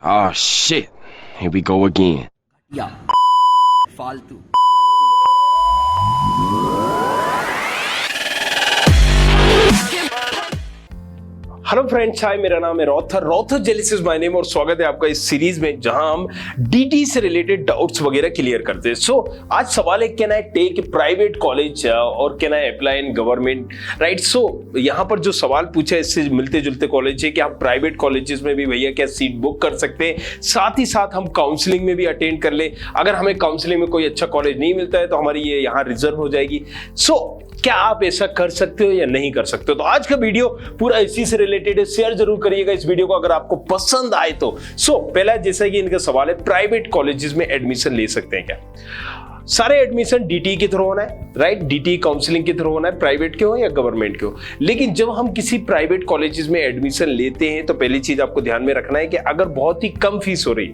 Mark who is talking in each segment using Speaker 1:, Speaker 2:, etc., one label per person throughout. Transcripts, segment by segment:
Speaker 1: Oh shit. Here we go again.
Speaker 2: या फालतू।
Speaker 3: Hello friends, हाय, मेरा नाम है रॉथर जेलिस इज माय नेम और स्वागत है आपका इस सीरीज में जहां हम डीटी से रिलेटेड डाउट्स वगैरह क्लियर करते हैं। सो आज सवाल है, can I take private college और can I apply in government, right. So यहां पर जो सवाल पूछा है इससे मिलते जुलते कॉलेज है कि हम प्राइवेट कॉलेजेस में भी भैया क्या सीट बुक कर सकते हैं, साथ ही साथ हम काउंसलिंग में भी अटेंड कर ले। अगर हमें काउंसलिंग में कोई अच्छा कॉलेज नहीं मिलता है तो हमारी ये यहाँ रिजर्व हो जाएगी। सो क्या आप ऐसा कर सकते हो या नहीं कर सकते हो? तो आज का वीडियो पूरा इसी से रिलेटेड है, शेयर जरूर करिएगा इस वीडियो को अगर आपको पसंद आए तो। पहला जैसा कि इनका सवाल है, प्राइवेट कॉलेजेस में एडमिशन ले सकते हैं क्या? सारे एडमिशन डीटी के थ्रू होना है, राइट। डीटी काउंसलिंग के थ्रू होना है, प्राइवेट के हो या गवर्नमेंट के हो। लेकिन जब हम किसी प्राइवेट कॉलेजेस में एडमिशन लेते हैं तो पहली चीज आपको ध्यान में रखना है कि अगर बहुत ही कम फीस हो रही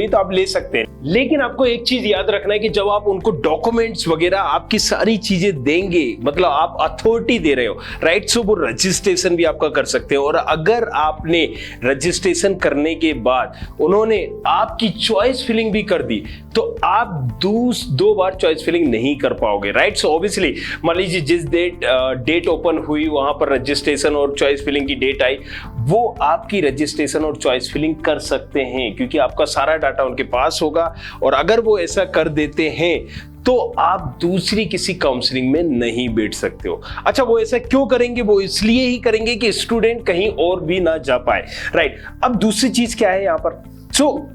Speaker 3: तो आप ले सकते हैं। लेकिन आपको एक चीज याद रखना है कि जब आप उनको डॉक्यूमेंट्स वगैरह आपकी सारी चीजें देंगे, मतलब आप अथॉरिटी दे रहे हो, राइट। सो वो रजिस्ट्रेशन भी आपका कर सकते हो और अगर आपने रजिस्ट्रेशन करने के बाद उन्होंने आपकी चॉइस फिलिंग भी कर दी तो आप दो बार चॉइस फिलिंग नहीं कर पाओगे, राइट। सो ऑब्वियसली मान लीजिए जिस डेट ओपन हुई वहां पर रजिस्ट्रेशन और चॉइस फिलिंग की डेट आई, वो आपकी रजिस्ट्रेशन और चॉइस फिलिंग कर सकते हैं क्योंकि आपका सारा डाटा उनके पास होगा। और अगर वो ऐसा कर देते हैं तो आप दूसरी किसी काउंसलिंग में नहीं बैठ सकते हो। अच्छा, वो ऐसा क्यों करेंगे? वो इसलिए ही करेंगे कि स्टूडेंट कहीं और भी ना जा पाए, राइट। अब दूसरी चीज क्या है यहाँ पर,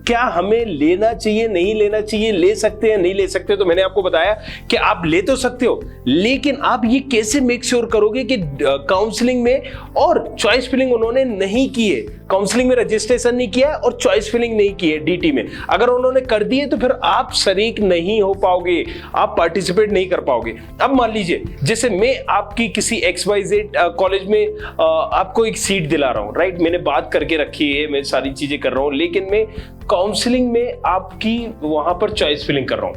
Speaker 3: क्या हमें लेना चाहिए, नहीं लेना चाहिए, ले सकते हैं, नहीं ले सकते? तो मैंने आपको बताया कि आप ले तो सकते हो, लेकिन आप ये कैसे मेक श्योर करोगे कि काउंसलिंग में और चॉइस फिलिंग उन्होंने नहीं की है, काउंसलिंग में रजिस्ट्रेशन नहीं किया और चॉइस फिलिंग नहीं की है डीटी में, अगर उन्होंने कर दी है तो फिर आप शरीक नहीं हो पाओगे, आप पार्टिसिपेट नहीं कर पाओगे। अब मान लीजिए जैसे मैं आपकी किसी XYZ कॉलेज में आपको एक सीट दिला रहा हूं, राइट। मैंने बात करके रखी है, मैं सारी चीजें कर रहा हूं, लेकिन मैं काउंसलिंग में आपकी वहां पर चॉइस फिलिंग कर रहा हूं।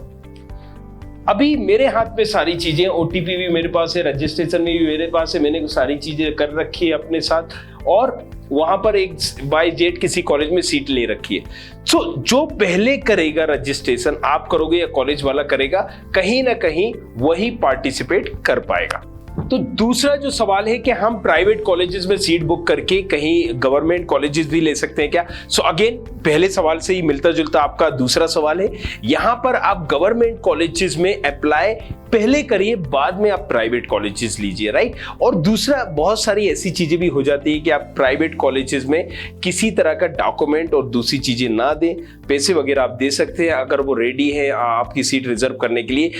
Speaker 3: अभी मेरे हाथ में सारी चीजें, ओटीपी भी मेरे पास है, रजिस्ट्रेशन भी मेरे पास है, मैंने सारी चीजें कर रखी है अपने साथ और वहां पर एक XYZ किसी कॉलेज में सीट ले रखी है। जो पहले करेगा रजिस्ट्रेशन, आप करोगे या कॉलेज वाला करेगा, कहीं ना कहीं वही पार्टिसिपेट कर पाएगा। तो दूसरा जो सवाल है कि हम प्राइवेट कॉलेजेस में सीट बुक करके कहीं गवर्नमेंट कॉलेजेस भी ले सकते हैं क्या? अगेन पहले सवाल से ही मिलता जुलता आपका दूसरा सवाल है। यहां पर आप गवर्नमेंट कॉलेजेस में अप्लाई पहले करिए, बाद में आप प्राइवेट कॉलेजेस लीजिए, राइट। और दूसरा, बहुत सारी ऐसी चीजें भी हो जाती है कि आप प्राइवेट कॉलेजेस में किसी तरह का डॉक्यूमेंट और दूसरी चीजें ना दें, पैसे वगैरह आप दे सकते हैं अगर वो रेडी है आपकी सीट रिजर्व करने के लिए।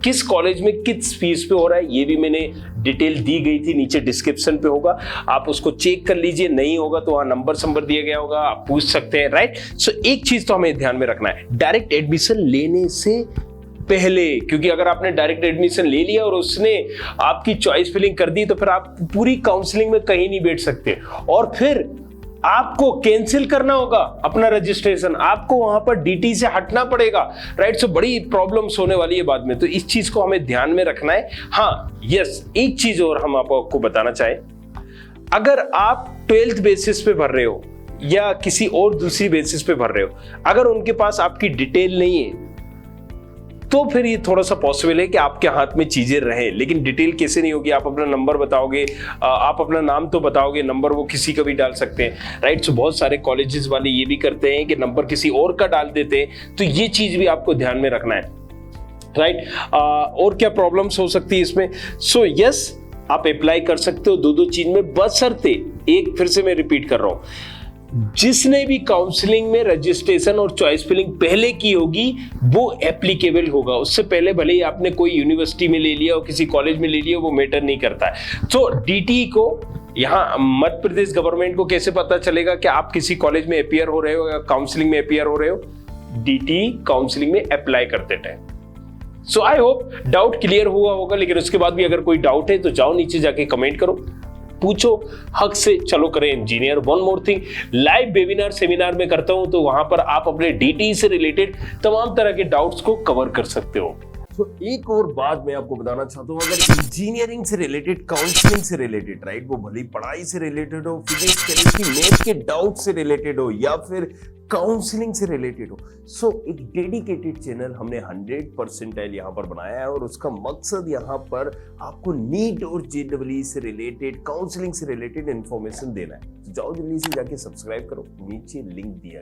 Speaker 3: किस कॉलेज में किस फीस पे हो रहा है ये भी मैंने डिटेल दी गई थी, नीचे डिस्क्रिप्शन पे होगा, आप उसको चेक कर लीजिए। नहीं होगा तो वहां नंबर दिया गया होगा, आप पूछ सकते हैं, राइट। एक चीज तो हमें ध्यान में रखना है, डायरेक्ट एडमिशन लेने से पहले, क्योंकि अगर आपने डायरेक्ट एडमिशन ले लिया और उसने आपकी चॉइस फिलिंग कर दी तो फिर आप पूरी काउंसलिंग में कहीं नहीं बैठ सकते और फिर आपको कैंसिल करना होगा अपना रजिस्ट्रेशन, आपको वहां पर डीटी से हटना पड़ेगा, राइट। बड़ी प्रॉब्लम्स होने वाली है बाद में, तो इस चीज को हमें ध्यान में रखना है। हाँ, यस, एक चीज और हम आपको बताना चाहें, अगर आप 12th बेसिस पे भर रहे हो या किसी और दूसरी बेसिस पे भर रहे हो, अगर उनके पास आपकी डिटेल नहीं है तो फिर ये थोड़ा सा पॉसिबल है कि आपके हाथ में चीजें रहें, लेकिन डिटेल कैसे नहीं होगी? आप अपना नंबर बताओगे, आप अपना नाम तो बताओगे, नंबर वो किसी का भी डाल सकते हैं, राइट। बहुत सारे कॉलेजेस वाले ये भी करते हैं कि नंबर किसी और का डाल देते हैं, तो ये चीज भी आपको ध्यान में रखना है, राइट। और क्या प्रॉब्लम्स हो सकती है इसमें? यस, आप अप्लाई कर सकते हो दो चीज में, बशर्ते, एक फिर से मैं रिपीट कर रहा हूं, जिसने भी काउंसलिंग में रजिस्ट्रेशन और चॉइस फिलिंग पहले की होगी वो एप्लीकेबल होगा। उससे पहले भले ही आपने कोई यूनिवर्सिटी में ले लिया और किसी कॉलेज में ले लिया, वो मैटर नहीं करता है। डीटी को, यहाँ मध्य प्रदेश गवर्नमेंट को कैसे पता चलेगा कि आप किसी कॉलेज में अपियर हो रहे हो या काउंसलिंग में अपियर हो रहे हो? डीटी काउंसलिंग में अप्लाई करते time. I hope doubt clear हुआ होगा, लेकिन उसके बाद भी अगर कोई डाउट है तो जाओ नीचे जाके कमेंट करो, पूछो, हक से चलो करें engineer. One more thing, live webinar seminar में करता हूं तो वहां पर आप अपने डीटी से रिलेटेड तमाम तरह के डाउट्स को कवर कर सकते हो। तो एक और बात मैं आपको बताना चाहता हूँ, अगर इंजीनियरिंग से रिलेटेड, काउंसलिंग से रिलेटेड, राइट, वो भली पढ़ाई से रिलेटेड हो, फिजिक्स केमिस्ट्री मैथ के डाउट से रिलेटेड हो, या फिर काउंसलिंग से रिलेटेड हो, सो एक डेडिकेटेड चैनल हमने 100% यहाँ पर बनाया है, और उसका मकसद यहाँ पर आपको नीट और जेईई से रिलेटेड, काउंसलिंग से रिलेटेड इंफॉर्मेशन देना है। तो जाओ जल्दी से जाके सब्सक्राइब करो, नीचे लिंक दिया